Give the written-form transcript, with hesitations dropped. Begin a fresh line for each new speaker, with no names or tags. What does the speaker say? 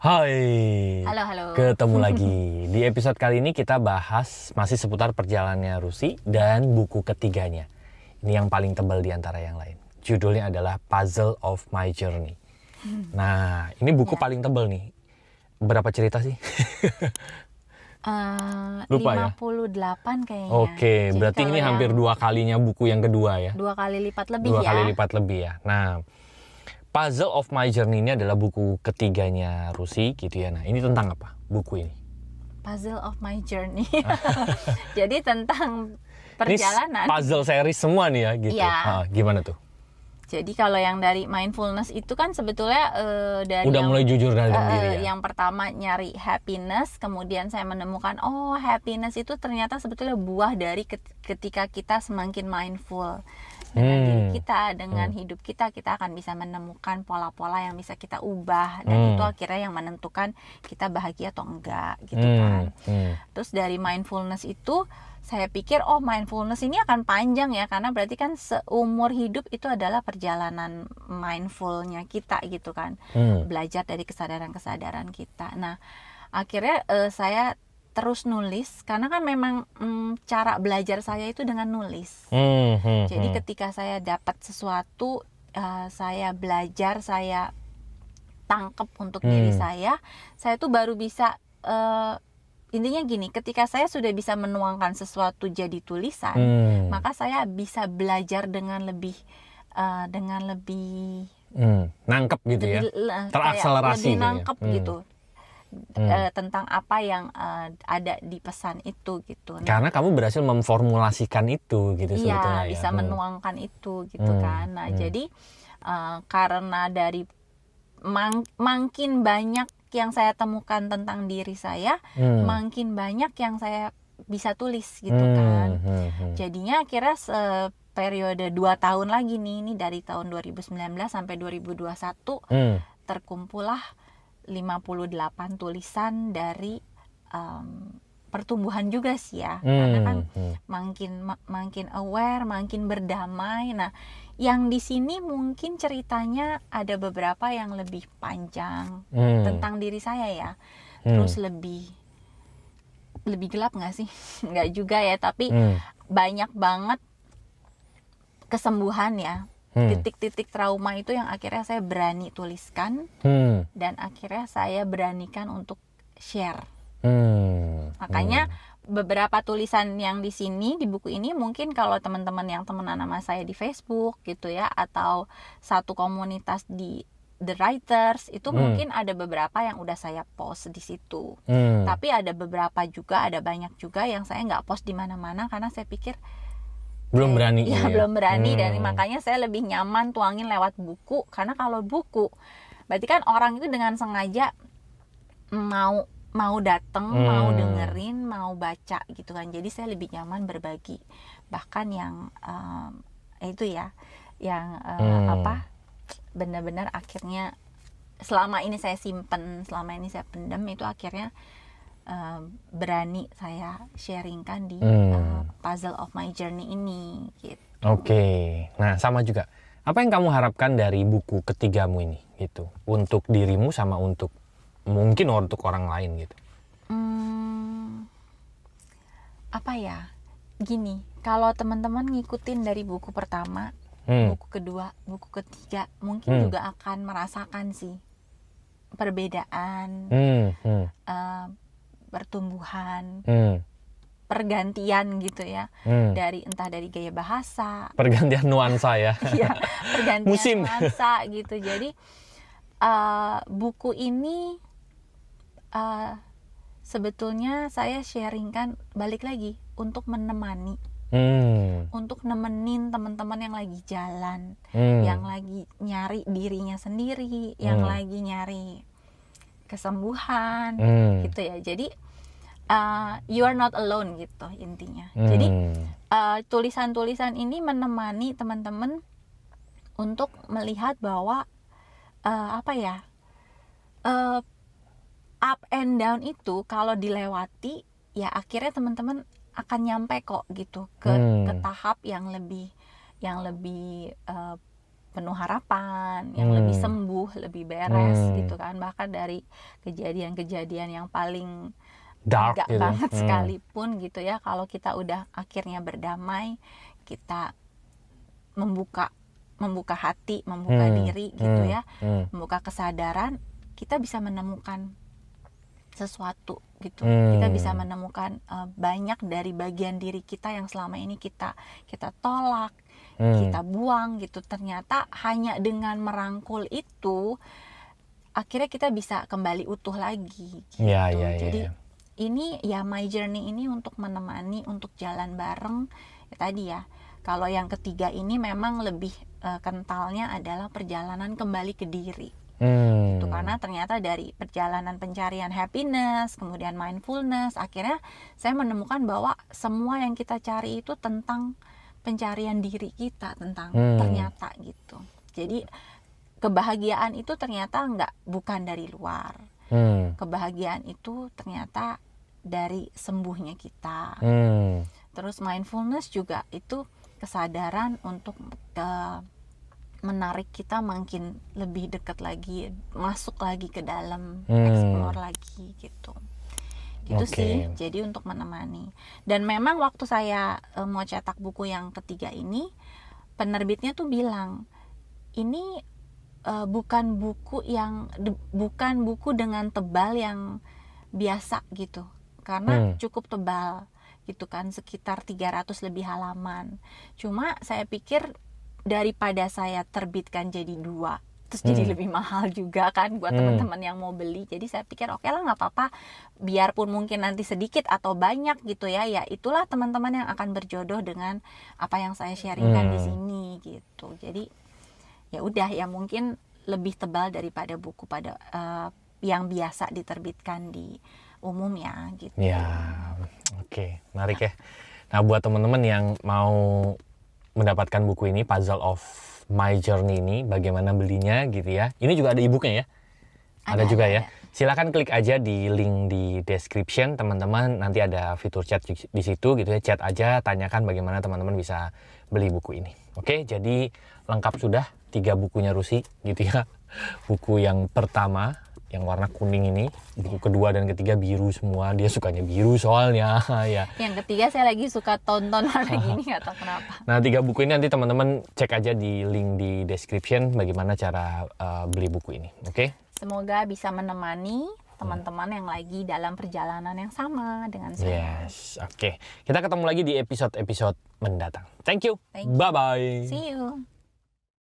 Hai,
Halo, halo.
ketemu lagi. Di episode kali ini kita bahas masih seputar perjalanannya Rusi dan buku ketiganya. Ini yang paling tebal di antara yang lain. Judulnya adalah Puzzle of My Journey. Nah, ini buku paling tebal nih. Berapa cerita sih? Lupa ya?
58 kayaknya.
Oke,
Jadi
berarti ini hampir 2 kalinya buku yang kedua ya?
2 kali lipat lebih
2
ya.
kali lipat lebih ya. Nah, Puzzle of My Journey ini adalah buku ketiganya Rusi gitu ya. Nah, ini tentang apa buku ini?
Puzzle of My Journey. Jadi tentang perjalanan.
Ini puzzle series semua nih ya gitu.
Iya.
Gimana tuh?
Jadi kalau yang dari mindfulness itu kan sebetulnya dari
Udah
yang,
mulai jujur dalam diri ya?
yang pertama nyari happiness, kemudian saya menemukan happiness itu ternyata sebetulnya buah dari ketika kita semakin mindful dengan diri kita, dengan hidup kita akan bisa menemukan pola-pola yang bisa kita ubah, dan itu akhirnya yang menentukan kita bahagia atau enggak gitu kan. Terus dari mindfulness itu saya pikir mindfulness ini akan panjang ya, karena berarti kan seumur hidup itu adalah perjalanan mindfulnya kita gitu kan. Belajar dari kesadaran-kesadaran kita. Nah, akhirnya saya terus nulis, karena kan memang cara belajar saya itu dengan nulis. Jadi ketika saya dapat sesuatu, saya belajar, saya tangkep untuk diri saya tuh baru bisa, intinya gini, ketika saya sudah bisa menuangkan sesuatu jadi tulisan, maka saya bisa belajar dengan lebih
nangkep gitu ya,
lebih
terakselerasi
nangkep gitu. Tentang apa yang ada di pesan itu gitu. Nah,
karena kamu berhasil memformulasikan itu gitu sebetulnya ya.
Iya, bisa menuangkan itu gitu kan. Nah, jadi karena dari makin banyak yang saya temukan tentang diri saya, makin banyak yang saya bisa tulis gitu kan. Jadinya akhirnya periode 2 tahun lagi nih, ini dari tahun 2019 sampai 2021 terkumpullah 58 tulisan dari pertumbuhan juga sih ya, karena kan makin aware, makin berdamai. Nah, yang di sini mungkin ceritanya ada beberapa yang lebih panjang tentang diri saya ya, terus lebih gelap nggak sih? Nggak juga ya, tapi banyak banget kesembuhan ya. Titik-titik trauma itu yang akhirnya saya berani tuliskan, dan akhirnya saya beranikan untuk share. Makanya beberapa tulisan yang di sini, di buku ini, mungkin kalau teman-teman yang temenan sama saya di Facebook gitu ya, atau satu komunitas di The Writers itu, mungkin ada beberapa yang udah saya post di situ. Tapi ada beberapa juga, ada banyak juga yang saya nggak post di mana-mana, karena saya pikir
belum berani
ya. Belum berani, dan makanya saya lebih nyaman tuangin lewat buku. Karena kalau buku berarti kan orang itu dengan sengaja mau datang, mau dengerin, mau baca gitu kan. Jadi saya lebih nyaman berbagi, bahkan yang itu ya, yang benar-benar akhirnya selama ini saya simpen, selama ini saya pendam, itu akhirnya berani saya sharingkan di Puzzle of My Journey ini gitu.
Oke. Nah, sama juga. Apa yang kamu harapkan dari buku ketigamu ini gitu, untuk dirimu sama untuk mungkin untuk orang lain gitu?
Apa ya? Gini, kalau teman-teman ngikutin dari buku pertama, buku kedua, buku ketiga, mungkin juga akan merasakan sih perbedaan, pertumbuhan, pergantian gitu ya, entah dari gaya bahasa,
pergantian nuansa ya.
ya, pergantian
musim
nuansa gitu. Jadi buku ini sebetulnya saya sharingkan balik lagi untuk menemani, untuk nemenin teman-teman yang lagi jalan, yang lagi nyari dirinya sendiri, yang lagi nyari kesembuhan gitu ya. Jadi you are not alone gitu intinya. Jadi tulisan-tulisan ini menemani teman-teman untuk melihat bahwa up and down itu kalau dilewati ya akhirnya teman-teman akan nyampe kok gitu ke tahap yang lebih penuh harapan, yang lebih sembuh, lebih beres gitu kan. Bahkan dari kejadian-kejadian yang paling
Dark
enggak
gitu.
banget sekalipun gitu ya, kalau kita udah akhirnya berdamai, kita membuka hati, membuka diri gitu ya, membuka kesadaran, kita bisa menemukan sesuatu gitu. Kita bisa menemukan banyak dari bagian diri kita yang selama ini kita tolak, kita buang gitu. Ternyata hanya dengan merangkul itu akhirnya kita bisa kembali utuh lagi gitu. Jadi ini ya My Journey ini untuk menemani, untuk jalan bareng ya tadi ya. Kalau yang ketiga ini memang lebih kentalnya adalah perjalanan kembali ke diri. Gitu, karena ternyata dari perjalanan pencarian happiness, kemudian mindfulness, akhirnya saya menemukan bahwa semua yang kita cari itu tentang pencarian diri kita, tentang ternyata gitu. Jadi kebahagiaan itu ternyata bukan dari luar. Kebahagiaan itu ternyata dari sembuhnya kita. Terus mindfulness juga itu kesadaran untuk menarik kita makin lebih dekat lagi, masuk lagi ke dalam, explore lagi gitu. Gitu sih. Jadi untuk menemani. Dan memang waktu saya mau cetak buku yang ketiga ini, penerbitnya tuh bilang, ini bukan buku dengan tebal yang biasa gitu. Karena cukup tebal gitu kan, sekitar 300 lebih halaman. Cuma saya pikir daripada saya terbitkan jadi 2, terus jadi lebih mahal juga kan buat teman-teman yang mau beli. Jadi saya pikir oke lah, nggak apa-apa, biarpun mungkin nanti sedikit atau banyak gitu ya, ya itulah teman-teman yang akan berjodoh dengan apa yang saya sharingkan di sini gitu. Jadi ya udah, ya mungkin lebih tebal daripada buku pada yang biasa diterbitkan di umum ya gitu.
Ya, oke, menarik ya. Nah, buat teman-teman yang mau mendapatkan buku ini, Puzzle of My Journey ini, bagaimana belinya gitu ya. Ini juga ada e-booknya ya? Ada juga ya. Silakan klik aja di link di description, teman-teman. Nanti ada fitur chat di situ gitu ya. Chat aja, tanyakan bagaimana teman-teman bisa beli buku ini. Oke, jadi lengkap sudah 3 bukunya Rusi gitu ya. Buku yang pertama yang warna kuning ini, buku kedua dan ketiga biru semua. Dia sukanya biru soalnya ya.
Yang ketiga saya lagi suka tonton warna gini, nggak tahu kenapa.
Nah, 3 buku ini nanti teman-teman cek aja di link di description bagaimana cara beli buku ini. Oke?
Semoga bisa menemani teman-teman yang lagi dalam perjalanan yang sama dengan saya.
Yes, oke. Kita ketemu lagi di episode-episode mendatang. Thank you.
Thank you.
Bye-bye.
See you.